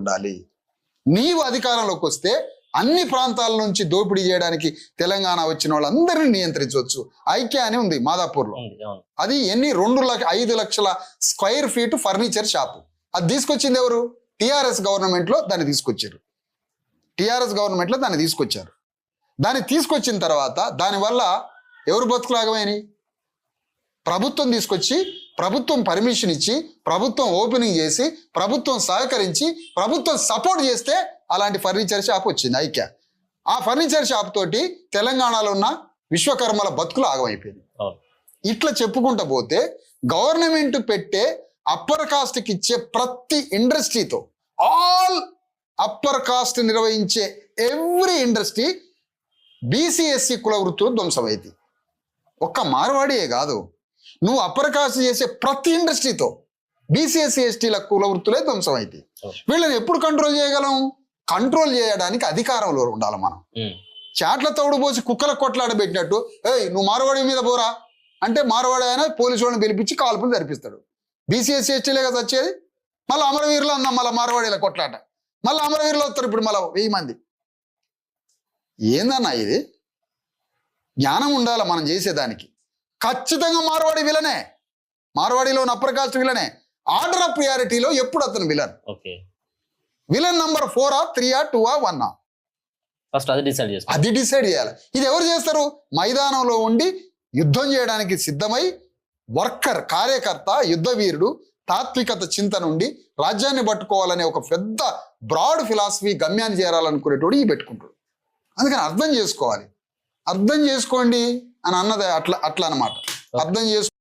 ఉండాలి. నీవు అధికారంలోకి వస్తే అన్ని ప్రాంతాల నుంచి దోపిడీ చేయడానికి తెలంగాణ వచ్చిన వాళ్ళందరినీ నియంత్రించవచ్చు. ఐక్య అని ఉంది మాదాపూర్లో. అది 5 లక్షల స్క్వేర్ ఫీట్ ఫర్నిచర్ షాపు. అది తీసుకొచ్చింది ఎవరు? టిఆర్ఎస్ గవర్నమెంట్ లో దాన్ని తీసుకొచ్చారు. దాన్ని తీసుకొచ్చిన తర్వాత దానివల్ల ఎవరు బతుకులాగమైనవి? ప్రభుత్వం తీసుకొచ్చి, ప్రభుత్వం పర్మిషన్ ఇచ్చి, ప్రభుత్వం ఓపెనింగ్ చేసి, ప్రభుత్వం సహకరించి, ప్రభుత్వం సపోర్ట్ చేస్తే అలాంటి ఫర్నిచర్ షాప్ వచ్చింది ఐక్య. ఆ ఫర్నిచర్ షాప్ తోటి తెలంగాణలో ఉన్న విశ్వకర్మల బతుకులు ఆగమైపోయింది. ఇట్లా చెప్పుకుంటూ పోతే గవర్నమెంట్ పెట్టే అప్పర్ కాస్ట్కి ఇచ్చే ప్రతి ఇండస్ట్రీతో, ఆల్ అప్పర్ కాస్ట్ నిర్వహించే ఎవ్రీ ఇండస్ట్రీ బీసీఎస్సీ కుల వృత్తులు ధ్వంసమైంది. ఒక్క మార్వాడియే కాదు, నువ్వు అప్పర్ కాస్ట్ చేసే ప్రతి ఇండస్ట్రీతో బీసీఎస్సీ ఎస్టీల కుల వృత్తులే ధ్వంసమైంది. వీళ్ళని ఎప్పుడు కంట్రోల్ చేయగలం? కంట్రోల్ చేయడానికి అధికారంలో ఉండాలి మనం. చాట్ల తౌడు పోసి కుక్కల కొట్లాడబెట్టినట్టు, ఏయ్ నువ్వు మార్వాడి మీద పోరా అంటే మార్వాడి అయినా పోలీసు వాళ్ళని పిలిపించి కాల్పులు జరిపిస్తాడు. బీసీఎస్సీ ఎస్టీలే కదా వచ్చేది. మళ్ళీ అమరవీరులు అన్నాం, మళ్ళీ మార్వాడీల కొట్లాట, మళ్ళీ అమరవీరులు వస్తారు ఇప్పుడు మళ్ళీ 1000 మంది. ఏందన్నా ఇది? జ్ఞానం ఉండాలి మనం చేసేదానికి. ఖచ్చితంగా మార్వాడి విలనే, మార్వాడిలో అప్పర్ కాస్ట్ విలనే. ఆర్డర్ ఆఫ్ ప్రియారిటీలో ఎప్పుడు అతను విలన్. విలన్ నంబర్ 4 3 2 1 ఫస్ట్ అది డిసైడ్ చేయాలి. ఇది ఎవరు చేస్తారు? మైదానంలో ఉండి యుద్ధం చేయడానికి సిద్ధమై వర్కర్, కార్యకర్త, యుద్ధ వీరుడు, తాత్వికత చింతన ఉండి రాజ్యాన్ని పట్టుకోవాలనే ఒక పెద్ద బ్రాడ్ ఫిలాసఫీ గమ్యాన్ని చేరాలనుకునేటోడు ఈ పెట్టుకుంటాడు. అందుకని అర్థం చేసుకోవాలి. అర్థం చేసుకోండి అని అన్నది అట్లా అన్నమాట. అర్థం చేసుకో